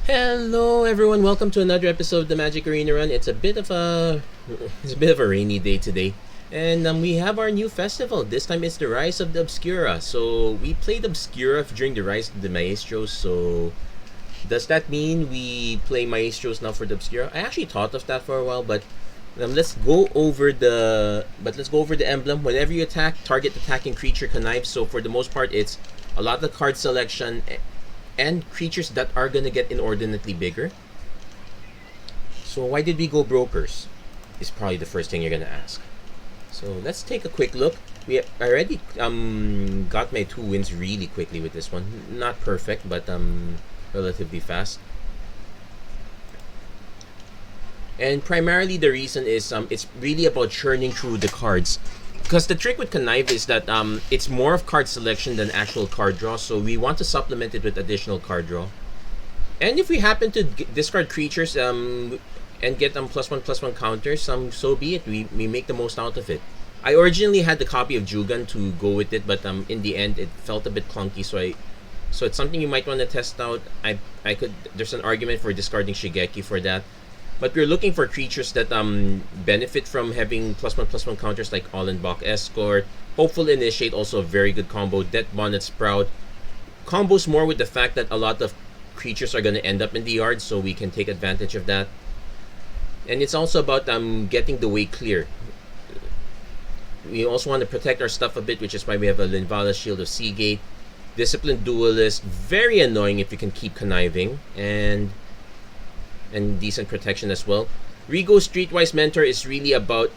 Hello everyone, welcome to another episode of the Magic Arena Run. It's a bit of a rainy day today. And we have our new festival. This time it's the Rise of the Obscura. So we played Obscura during the Rise of the Maestros. So does that mean we play Maestros now for the Obscura? I actually thought of that for a while, but let's go over the emblem. Whenever you attack, target attacking creature connive. So for the most part, it's a lot of card selection and creatures that are gonna get inordinately bigger. So why did we go brokers? Is probably the first thing you're gonna ask. So let's take a quick look. I already got my 2 wins really quickly with this one. Not perfect, but relatively fast. And primarily the reason is it's really about churning through the cards. Because the trick with connive is that it's more of card selection than actual card draw, so we want to supplement it with additional card draw. And if we happen to discard creatures and get them +1/+1 counters, so be it. We make the most out of it. I originally had the copy of Jugan to go with it, but in the end it felt a bit clunky, so it's something you might want to test out. There's an argument for discarding Shigeki for that. But we're looking for creatures that benefit from having +1/+1 counters like Allenbach Escort. Hopeful Initiate, also a very good combo. Death Bonnet Sprout. Combos more with the fact that a lot of creatures are going to end up in the yard, so we can take advantage of that. And it's also about getting the way clear. We also want to protect our stuff a bit, which is why we have a Linvala Shield of Seagate. Disciplined Duelist, very annoying if you can keep conniving, and decent protection as well. Rigo Streetwise Mentor is really about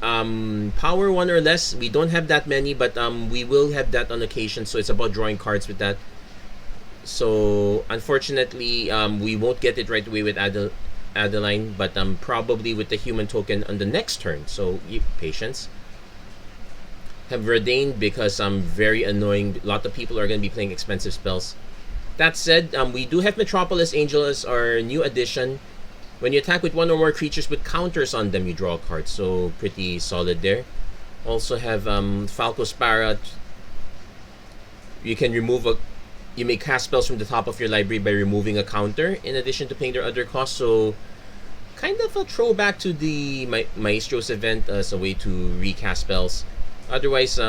power 1 or less. We don't have that many, but we will have that on occasion, so it's about drawing cards with that. So unfortunately, we won't get it right away with Adeline, but probably with the human token on the next turn, so patience. Have Verdane because very annoying. A lot of people are going to be playing expensive spells. That said, we do have Metropolis Angel as our new addition. When you attack with 1 or more creatures with counters on them, you draw a card. So pretty solid there. Also have Falco Sparrow. You may cast spells from the top of your library by removing a counter in addition to paying their other costs. So kind of a throwback to the Maestros event as a way to recast spells. Otherwise,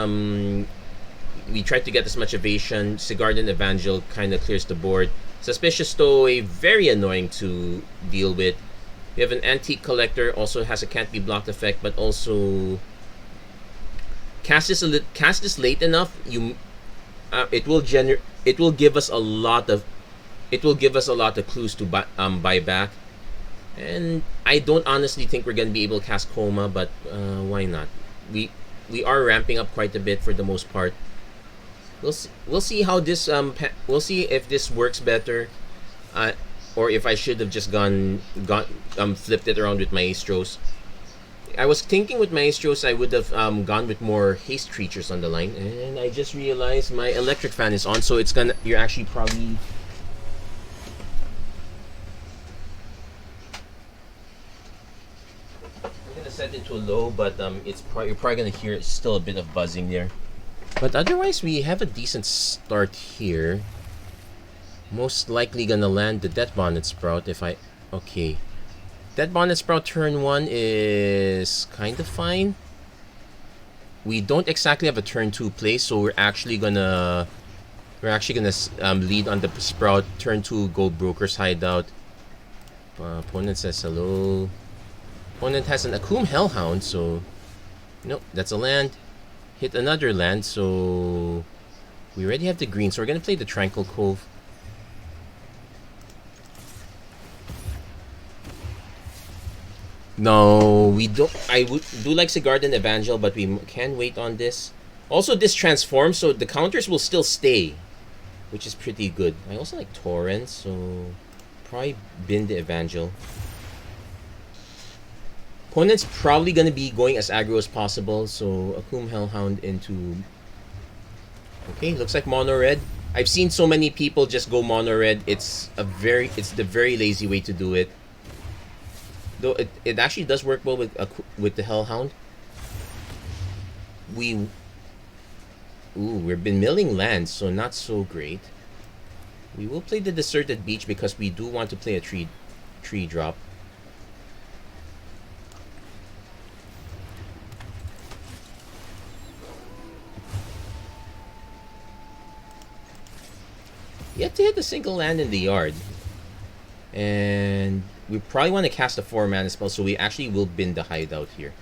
we tried to get as much evasion. Sigardan Evangel kind of clears the board. Suspicious Stowaway, very annoying to deal with. We have an Antique Collector, also has a can't be blocked effect, but also cast this late enough, it will give us a lot of clues to buy back. And I don't honestly think we're gonna be able to cast Coma, but why not? We are ramping up quite a bit for the most part. We'll see how this we'll see if this works better, or if I should have just flipped it around with Maestros. I was thinking with Maestros I would have gone with more haste creatures on the line, and I just realized my electric fan is on, so you're actually probably I'm gonna set it to low, but you're probably gonna hear still a bit of buzzing there. But otherwise, we have a decent start here. Most likely gonna land the Death Bonnet Sprout okay. Death Bonnet Sprout turn 1 is kind of fine. We don't exactly have a turn 2 play, so we're actually gonna lead on the Sprout. Turn 2, go Broker's Hideout. Opponent says hello. Opponent has an Akum Hellhound, so nope, that's a land. Hit another land, so we already have the green, so we're gonna play the Tranquil Cove. No, we don't. I do like Sigardan Evangel, but we can wait on this. Also, this transforms, so the counters will still stay, which is pretty good. I also like Torrent, so probably bin the Evangel. Opponent's probably going to be going as aggro as possible, so Akum Hellhound into... Okay, looks like mono red. I've seen so many people just go mono red. It's the very lazy way to do it. Though it actually does work well with the Hellhound. We've been milling lands, so not so great. We will play the Deserted Beach because we do want to play a tree drop. Yet to hit a single land in the yard. And we probably want to cast a 4-mana spell, so we actually will bin the Hideout here.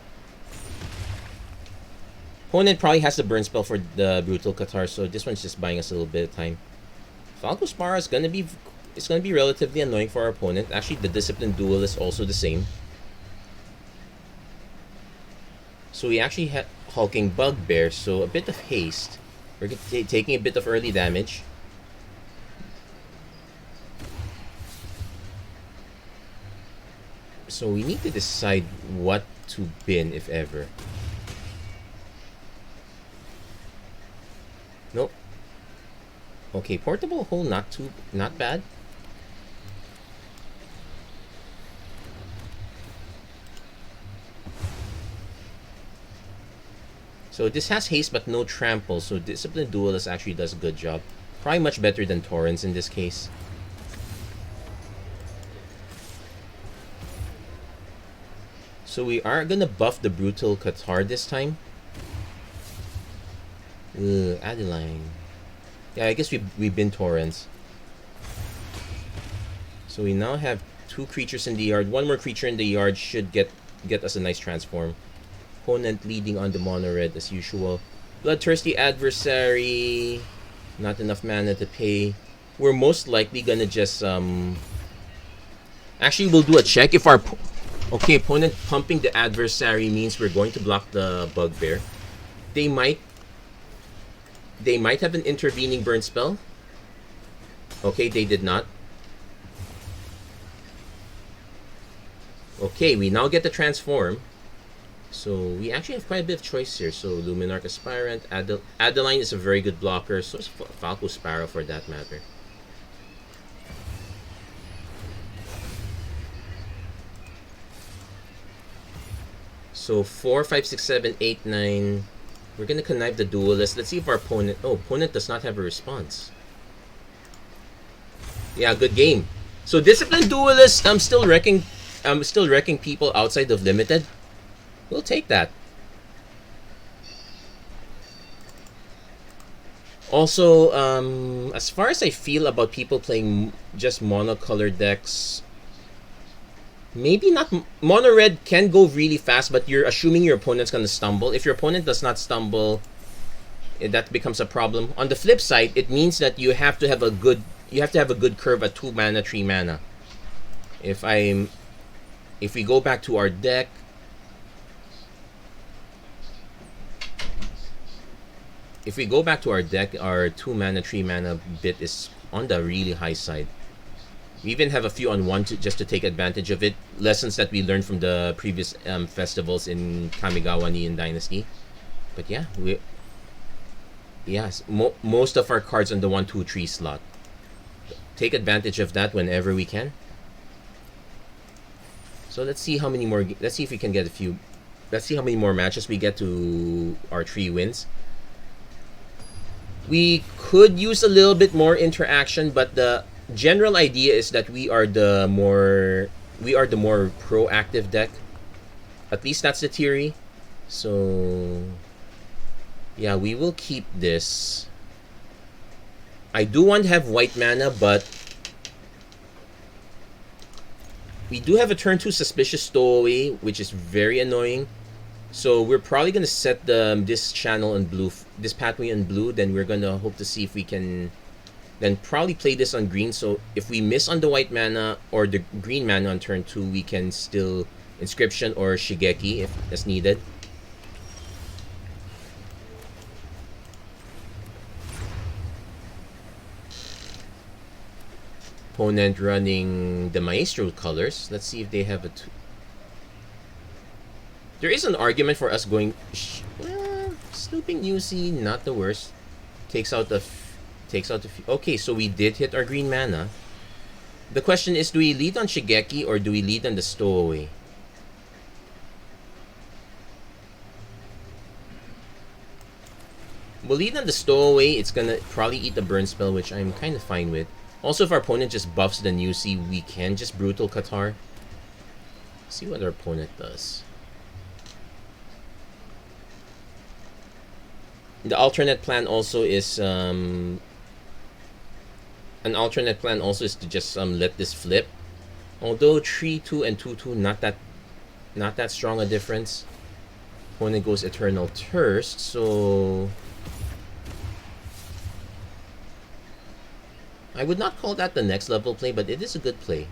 Opponent probably has the burn spell for the Brutal Cathar, so this one's just buying us a little bit of time. Falco Spara is gonna be relatively annoying for our opponent. Actually, the Disciplined Duel is also the same. So we actually have Hulking Bugbear, so a bit of haste. We're taking a bit of early damage. So we need to decide what to bin, if ever. Nope. Okay, Portable Hole, not bad. So this has haste but no trample, so Disciplined Duelist actually does a good job. Probably much better than Torrents in this case. So we are gonna buff the Brutal Cathar this time. Adeline. Yeah, I guess we've been Torrents. So we now have 2 creatures in the yard. 1 more creature in the yard should get us a nice transform. Opponent leading on the mono red as usual. Bloodthirsty Adversary. Not enough mana to pay. We're most likely gonna just actually we'll do a check if our okay, opponent pumping the Adversary means we're going to block the Bugbear. They might have an intervening burn spell. Okay, they did not. Okay, we now get the transform. So we actually have quite a bit of choice here. So Luminarch Aspirant, Adeline is a very good blocker. So is Falco Sparrow for that matter. So 4, 5, 6, 7, 8, 9. We're gonna connive the Duelist. Let's see if our opponent. Oh, opponent does not have a response. Yeah, good game. So Disciplined Duelist. I'm still wrecking people outside of limited. We'll take that. Also, as far as I feel about people playing just monocolored decks, maybe not. Mono red can go really fast, but you're assuming your opponent's gonna stumble. If your opponent does not stumble, that becomes a problem. On the flip side, it means that you have to have a good curve at 2 mana, 3 mana. If we go back to our deck, our 2 mana, 3 mana bit is on the really high side. We even have a few on 1 just to take advantage of it. Lessons that we learned from the previous festivals in Kamigawa Neon Dynasty. But yeah, most of our cards on the 1, 2, 3 slot. Take advantage of that whenever we can. So let's see how many more. Let's see if we can get a few. Let's see how many more matches we get to our 3 wins. We could use a little bit more interaction, but the general idea is that we are the more proactive deck. At least that's the theory. So yeah, we will keep this. I do want to have white mana, but we do have a turn 2 Suspicious Stowaway, which is very annoying. So we're probably gonna set this channel in blue, this pathway in blue. Then we're gonna hope to see if we can then probably play this on green. So if we miss on the white mana or the green mana on turn 2, we can still Inscription or Shigeki if as needed. Opponent running the Maestro colors. Let's see if they have a. There is an argument for us going. Snooping UC, not the worst. Takes out the. Okay, so we did hit our green mana. The question is, do we lead on Shigeki or do we lead on the Stowaway? We'll lead on the Stowaway. It's gonna probably eat the burn spell, which I'm kind of fine with. Also, if our opponent just buffs the Newsy, we can just Brutal Qatar. See what our opponent does. The alternate plan also is an alternate plan also is to just let this flip. Although 3-2 and 2-2 not that strong a difference. Opponent goes Eternal Thirst, so I would not call that the next level play, but it is a good play.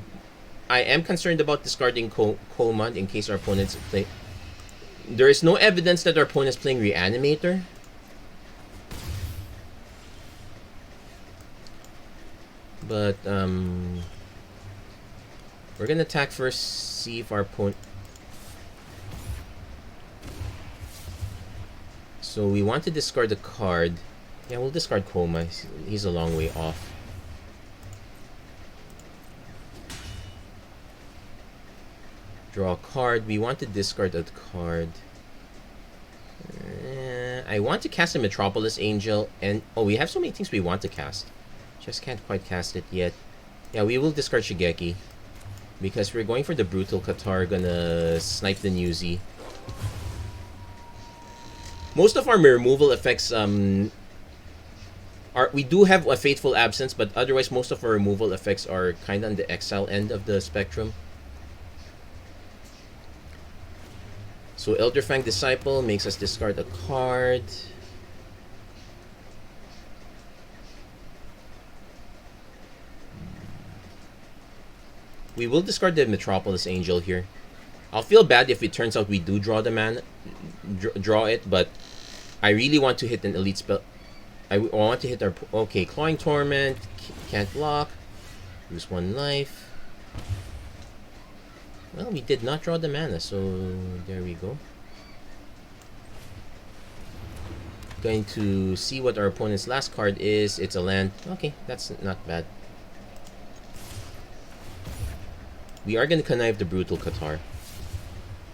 I am concerned about discarding Command in case our opponents play. There is no evidence that our opponent is playing Reanimator. But we're gonna attack first, see if our opponent. So we want to discard a card. Yeah, we'll discard Coma. He's a long way off. Draw a card. We want to discard a card. I want to cast a Metropolis Angel, and oh, we have so many things we want to cast. Just can't quite cast it yet. Yeah, we will discard Shigeki because we're going for the Brutal Qatar. Gonna snipe the Newsy. Most of our removal effects we do have a Fateful Absence, but otherwise most of our removal effects are kind of on the exile end of the spectrum. So Elderfang Disciple makes us discard a card. We will discard the Metropolis Angel here. I'll feel bad if it turns out we do draw the mana, draw it, but I really want to hit an elite spell. I want to hit our... Okay, Clawing Torment, can't block, lose 1 life. Well, we did not draw the mana, so there we go. Going to see what our opponent's last card is. It's a land. Okay, that's not bad. We are going to connive the Brutal Qatar.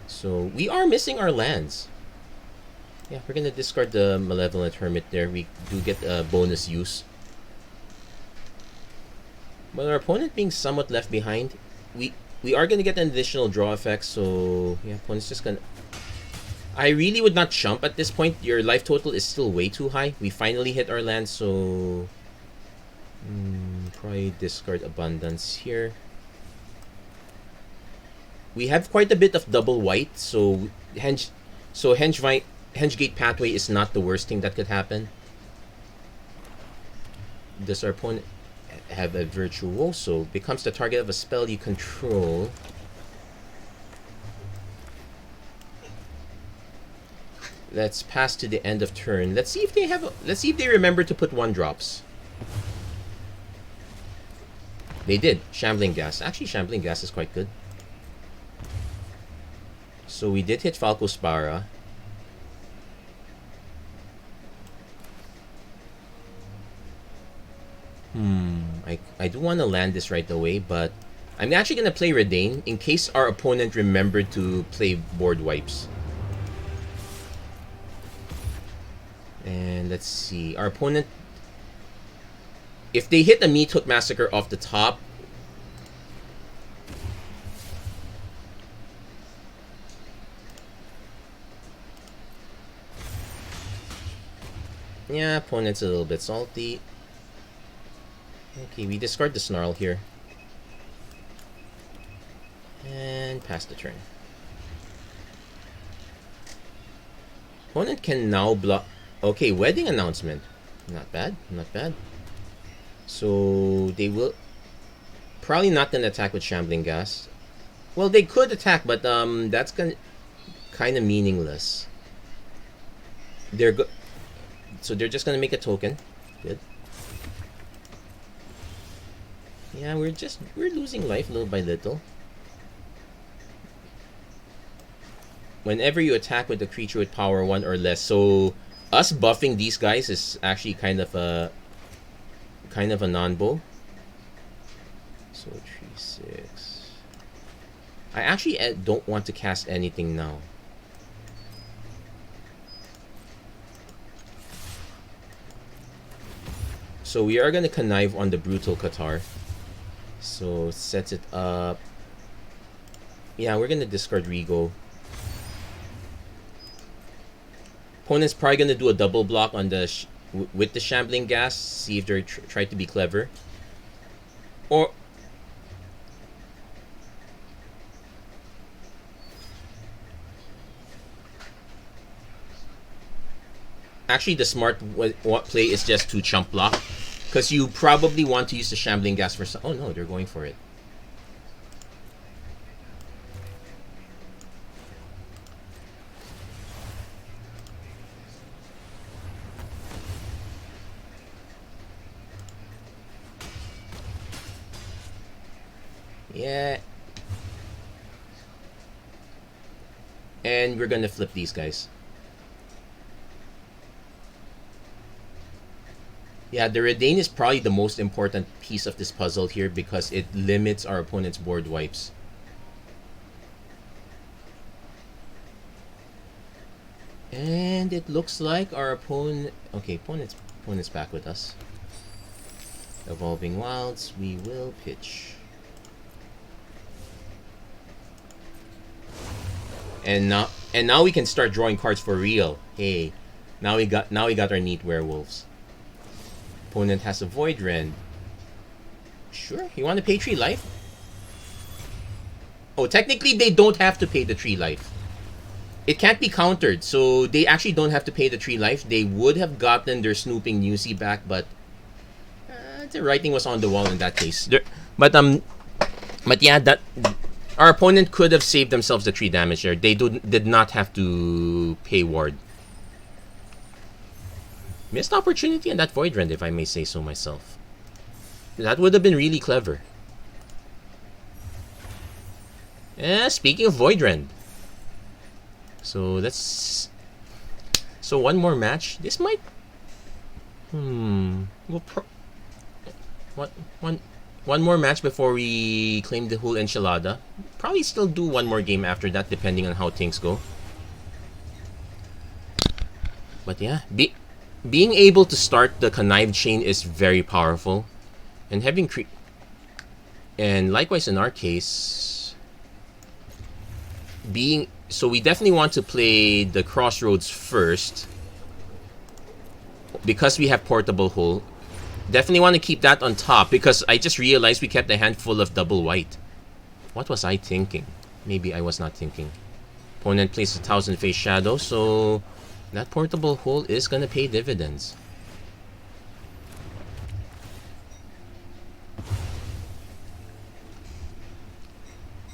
So we are missing our lands. Yeah, we're going to discard the Malevolent Hermit there. We do get a bonus use. But our opponent being somewhat left behind, we are going to get an additional draw effect. So yeah, opponent's just going to... I really would not jump at this point. Your life total is still way too high. We finally hit our land, so... probably discard Abundance here. We have quite a bit of double white, so Henge Pathway is not the worst thing that could happen. Does our opponent have a Virtuoso? Becomes the target of a spell you control. Let's pass to the end of turn. Let's see if they have. Let's see if they remember to put 1-drops. They did. Shambling Gas. Actually, Shambling Gas is quite good. So we did hit Falco Spara. I do want to land this right away, but I'm actually going to play Redain in case our opponent remembered to play board wipes. And let's see. Our opponent... If they hit a Meat Hook Massacre off the top... Yeah, opponent's a little bit salty. Okay, we discard the Snarl here. And pass the turn. Opponent can now block... Okay, Wedding Announcement. Not bad, not bad. So, they will... Probably not gonna attack with Shambling Gas. Well, they could attack, but that's kind of meaningless. So they're just gonna make a token. Good. Yeah, we're losing life little by little. Whenever you attack with a creature with power 1 or less, so us buffing these guys is actually kind of a non-bow. So 3/6. I actually don't want to cast anything now. So we are gonna connive on the brutal Qatar. So sets it up. Yeah, we're gonna discard Rigo. Opponent's probably gonna do a double block on the with the Shambling Gas. See if they're try to be clever. Or actually, the smart play is just to chump block, because you probably want to use the Shambling Gas for some. Oh no, they're going for it. Yeah. And we're gonna flip these guys. Yeah, the Redain is probably the most important piece of this puzzle here because it limits our opponent's board wipes. And it looks like our opponent... Okay, opponent's back with us. Evolving Wilds, we will pitch. And now we can start drawing cards for real. Hey, now we got our neat werewolves. Opponent has a Void Rend. Sure, you want to pay 3 life? Oh, technically they don't have to pay the 3 life. It can't be countered, so they actually don't have to pay the 3 life. They would have gotten their Snooping Newsy back, but the writing was on the wall in that case. But yeah, that our opponent could have saved themselves the 3 damage there. They did not have to pay ward. Missed opportunity on that Void Rend, if I may say so myself. That would have been really clever. Speaking of Void Rend. So let's... So one more match. This might... We'll one more match before we claim the whole enchilada. Probably still do one more game after that, depending on how things go. But yeah, being able to start the connive chain is very powerful. And having and likewise in our case, so we definitely want to play the Crossroads first because we have Portable Hull. Definitely want to keep that on top because I just realized we kept a handful of double white. What was I thinking? Maybe I was not thinking. Opponent plays a 1000 Face Shadow, so that Portable Hull is gonna pay dividends.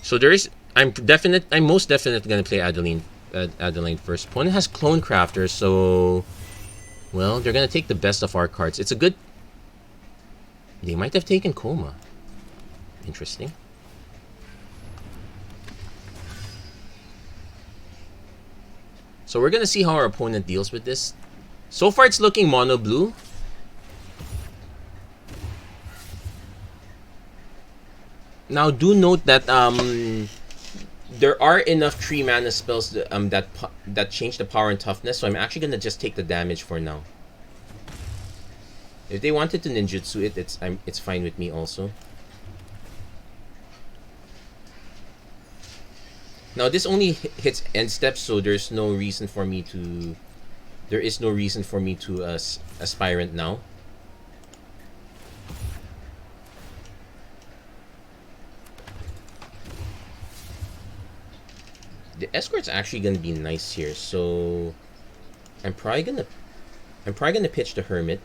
So there is... I'm most definitely gonna play Adeline first. Opponent has Clone Crafter, so... Well, they're gonna take the best of our cards. It's a good... They might have taken Coma. Interesting. So we're gonna see how our opponent deals with this. So far it's looking mono blue. Now do note that there are enough 3 mana spells that change the power and toughness, so I'm actually gonna just take the damage for now. If they wanted to ninjutsu it, it's fine with me also. Now this only hits end steps, so there's no reason for me to... There is no reason for me to aspirant now. The escort's actually gonna be nice here, so I'm probably gonna pitch the Hermit.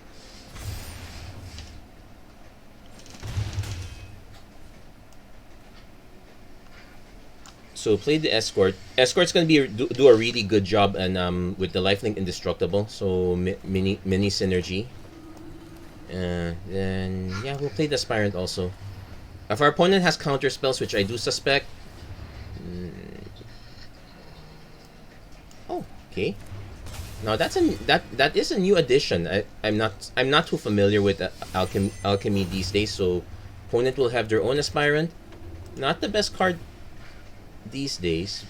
So play the escort. Escort's gonna be do a really good job and with the lifelink indestructible. So mini synergy. Then yeah, we'll play the aspirant also. If our opponent has counter spells, which I do suspect. Oh, okay. Now that is a new addition. I'm not too familiar with alchemy these days. So opponent will have their own aspirant. Not the best card these days.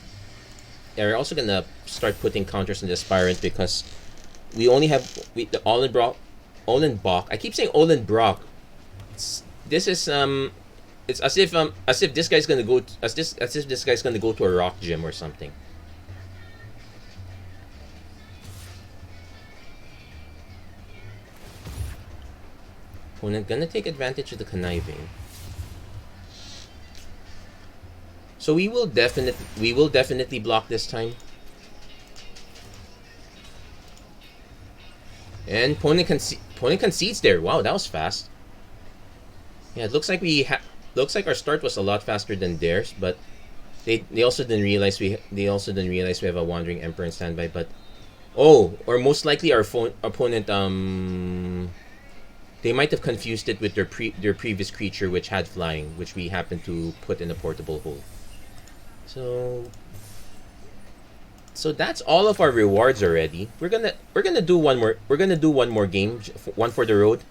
We're also gonna start putting counters in the aspirant because we only have the Olin Bach. I keep saying Olin Brock. This is it's as if this guy's gonna go as if this guy's gonna go to a rock gym or something. Opponent gonna take advantage of the conniving. So we will definitely block this time. And opponent concedes there. Wow, that was fast. Yeah, it looks like our start was a lot faster than theirs, but they also didn't realize we have a Wandering Emperor in standby. But or most likely our opponent they might have confused it with their previous creature, which had flying, which we happened to put in a portable hole. So that's all of our rewards already. We're gonna do one more. We're gonna do one more game, one for the road.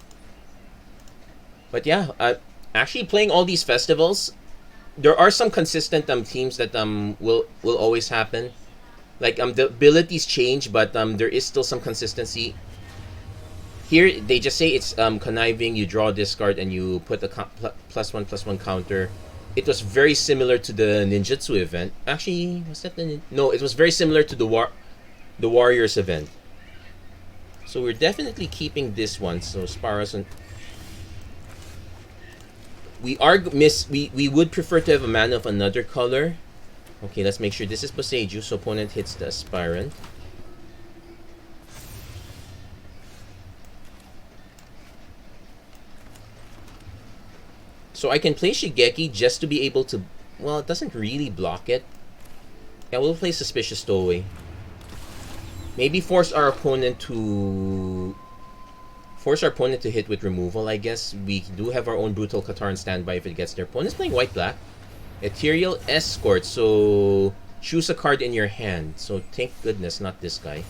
But yeah, actually playing all these festivals, there are some consistent teams that will always happen. Like the abilities change, but there is still some consistency. Here they just say it's conniving. You draw this card and you put a +1/+1 counter. It was very similar to the ninjutsu event. Actually, was that the no? It was very similar to the warriors event. So we're definitely keeping this one. So Sparrows and we would prefer to have a mana of another color. Okay, let's make sure this is Boseiju, so opponent hits the Aspirant. So I can play Shigeki just to be able to... Well, it doesn't really block it. Yeah, we'll play Suspicious Stowaway. Maybe force our opponent to hit with removal, I guess. We do have our own Brutal Qatar on standby if it gets their opponent's playing white-black. Ethereal Escort, so choose a card in your hand. So thank goodness, not this guy.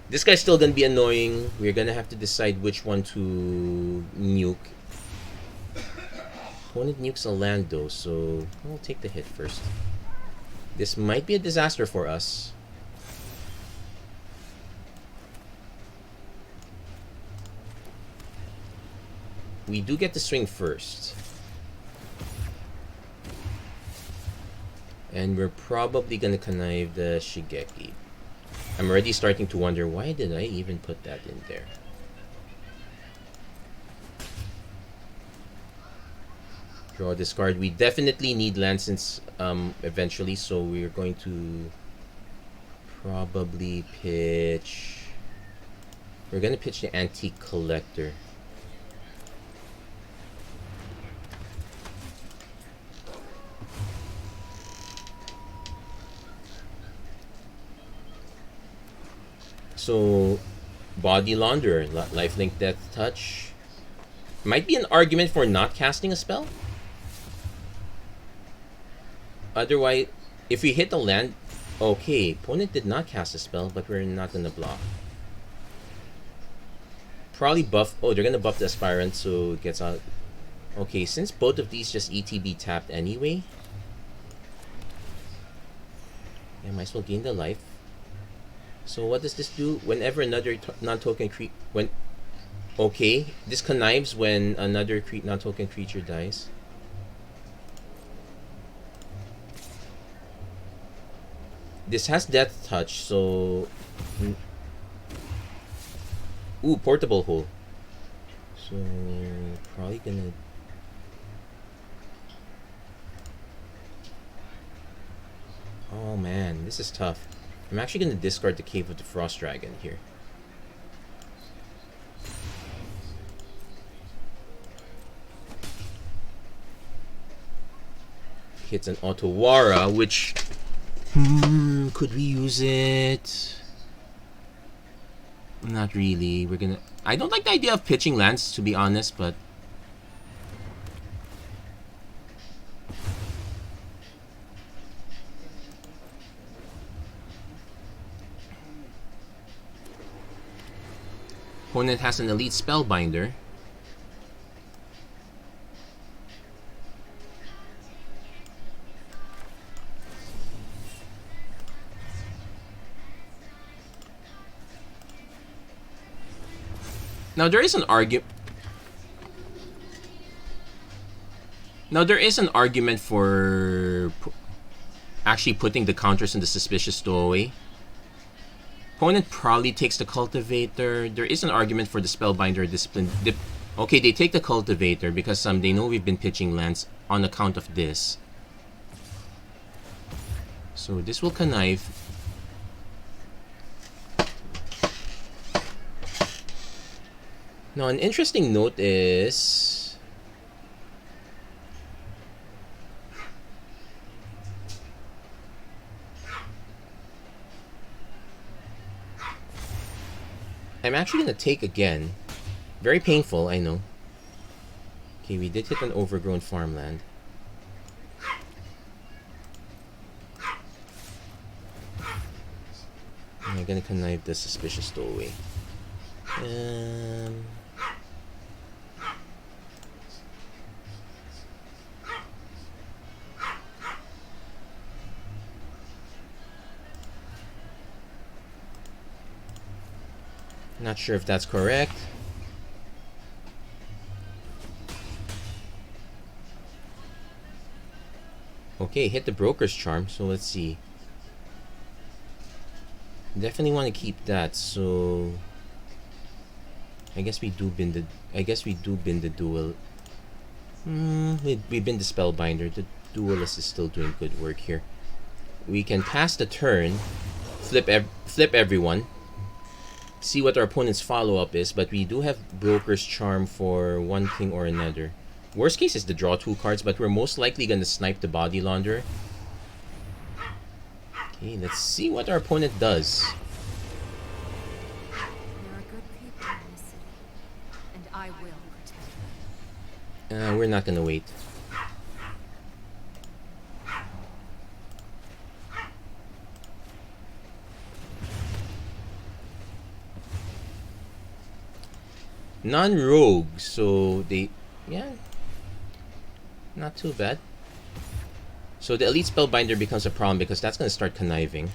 This guy's still gonna be annoying. We're gonna have to decide which one to nuke. Opponent nukes a land though, so we'll take the hit first. This might be a disaster for us. We do get to swing first. And we're probably gonna connive the Shigeki. I'm already starting to wonder, why did I even put that in there? Draw this card. We definitely need land since eventually, so we're going to probably pitch... We're gonna pitch the Antique Collector. So, Body Launderer, Lifelink Death Touch. Might be an argument for not casting a spell. Otherwise, if we hit the land... Okay, opponent did not cast a spell, but we're not gonna block. Probably buff... Oh, they're gonna buff the Aspirant, so it gets out... Okay, since both of these just ETB tapped anyway... I might as well gain the life. So what does this do? Whenever another non-token creature... Okay, this connives when another non-token creature dies. This has Death Touch, so... Ooh, Portable Hole. So, probably gonna... Oh man, this is tough. I'm actually gonna discard the Cave of the Frost Dragon here. Hits an Otawara, which... could we use it? Not really. We're gonna... I don't like the idea of pitching lands, to be honest, but... Opponent has an Elite Spellbinder. Now there is an argument. Now there is an argument for actually putting the counters in the suspicious stowaway. Opponent probably takes the cultivator. There is an argument for the spellbinder discipline. Okay, they take the cultivator because they know we've been pitching lands on account of this. So this will connive. Now an interesting note is I'm actually gonna take again. Very painful, I know. Okay, we did hit an overgrown farmland. I'm gonna connive the suspicious stowaway. Not sure if that's correct. Okay, hit the broker's charm, so let's see. Definitely want to keep that, so I guess we do bin the duel. We bin the spellbinder. The duelist is still doing good work here. We can pass the turn, flip everyone, see what our opponent's follow-up is, but we do have broker's charm for one thing or another. Worst case is to draw 2 cards, but we're most likely gonna snipe the body launderer. Okay, let's see what our opponent does. There are good people in this city, and I will protect them. We're not gonna wait. Non-rogue, so they... yeah. Not too bad. So the elite spellbinder becomes a problem because that's going to start conniving.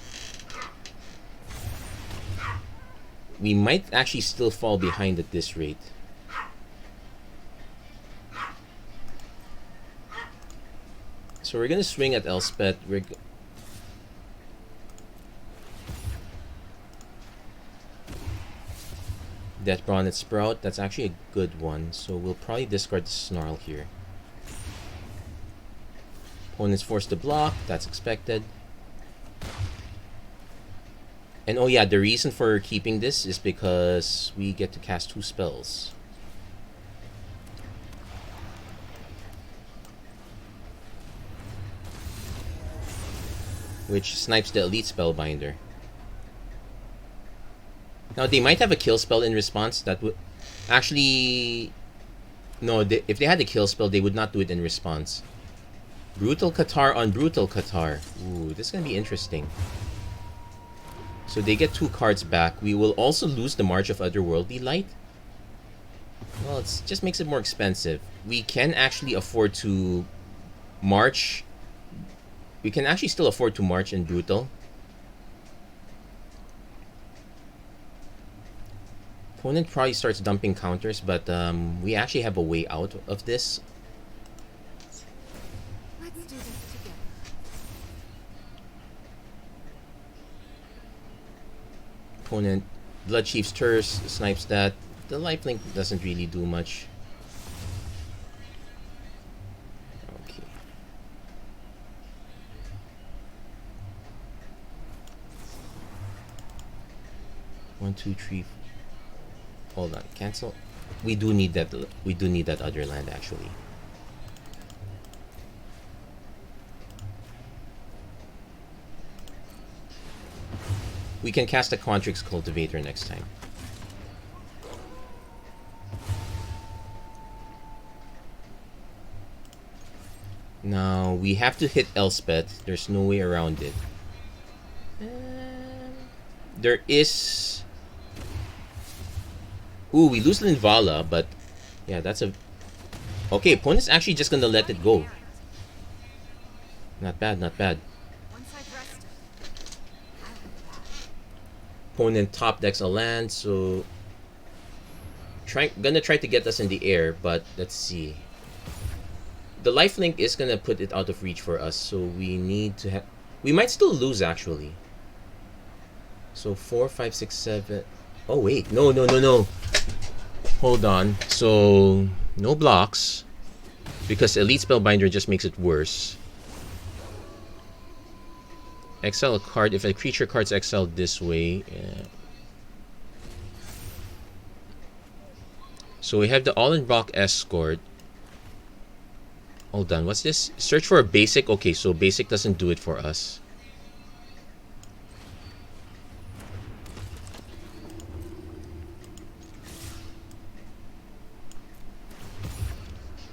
We might actually still fall behind at this rate. So we're going to swing at Elspeth. Death Bonnet Sprout, that's actually a good one. So we'll probably discard the Snarl here. Opponent's forced to block, that's expected. And oh yeah, the reason for keeping this is because we get to cast 2 spells. Which snipes the elite spellbinder. Now they might have a kill spell in response that would... actually... no, if they had a kill spell, they would not do it in response. Brutal Qatar on Brutal Qatar. Ooh, this is going to be interesting. So they get 2 cards back. We will also lose the March of Otherworldly Light. Well, it just makes it more expensive. We can actually afford to march. We can actually still afford to march in Brutal. Opponent probably starts dumping counters, but we actually have a way out of this. Let's do this together. Opponent Blood Chief's Terse snipes that. The lifelink doesn't really do much. Okay. One, two, three. Hold on, cancel. We do need that. We do need that other land actually. We can cast a Quantrix Cultivator next time. Now we have to hit Elspeth. There's no way around it. There is. Ooh, we lose Linvala, but yeah, that's a... okay, opponent's actually just gonna let it go. Not bad, not bad. Opponent top decks a land, so gonna try to get us in the air, but let's see. The lifelink is gonna put it out of reach for us, so we need to have. We might still lose actually. So 4, 5, 6, 7. Oh wait, no. Hold on. So no blocks, because Elite Spellbinder just makes it worse. Exile a card if a creature card's exiled this way. Yeah. So we have the All-in-Block Escort. Hold on, what's this? Search for a basic. Okay, so basic doesn't do it for us.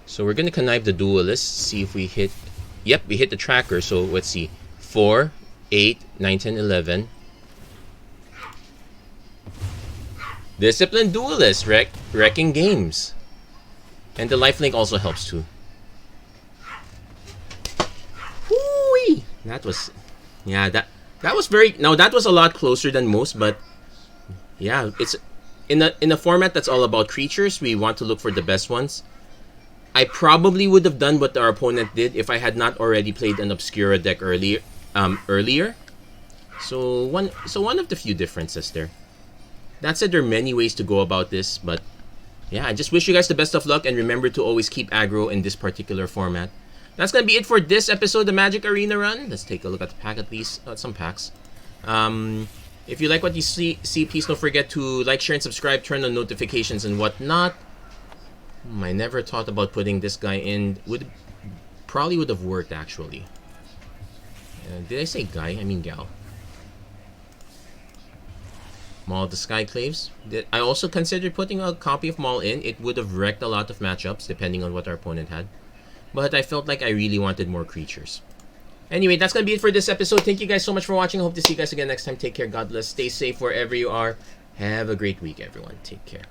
So we're gonna connive the duelist, see if we hit. Yep, we hit the tracker. So let's see. 4, 8, 9, 10, 11. Disciplined Duelist, wrecking games. And the lifelink also helps too. Whoo-wee! That was, yeah, that was very. Now that was a lot closer than most, but yeah, it's in a format that's all about creatures. We want to look for the best ones. I probably would have done what our opponent did if I had not already played an Obscura deck earlier. So one of the few differences there. That said, there are many ways to go about this, but yeah, I just wish you guys the best of luck, and remember to always keep aggro in this particular format. That's gonna be it for this episode of the Magic Arena Run. Let's take a look at the pack, at least some packs. If you like what you see, please don't forget to like, share, and subscribe. Turn on notifications and whatnot. I never thought about putting this guy in. Probably would have worked actually. Did I say guy? I mean gal. Maul of the Skyclaves. I also considered putting a copy of Maul in. It would have wrecked a lot of matchups depending on what our opponent had. But I felt like I really wanted more creatures. Anyway, that's going to be it for this episode. Thank you guys so much for watching. I hope to see you guys again next time. Take care. God bless. Stay safe wherever you are. Have a great week, everyone. Take care.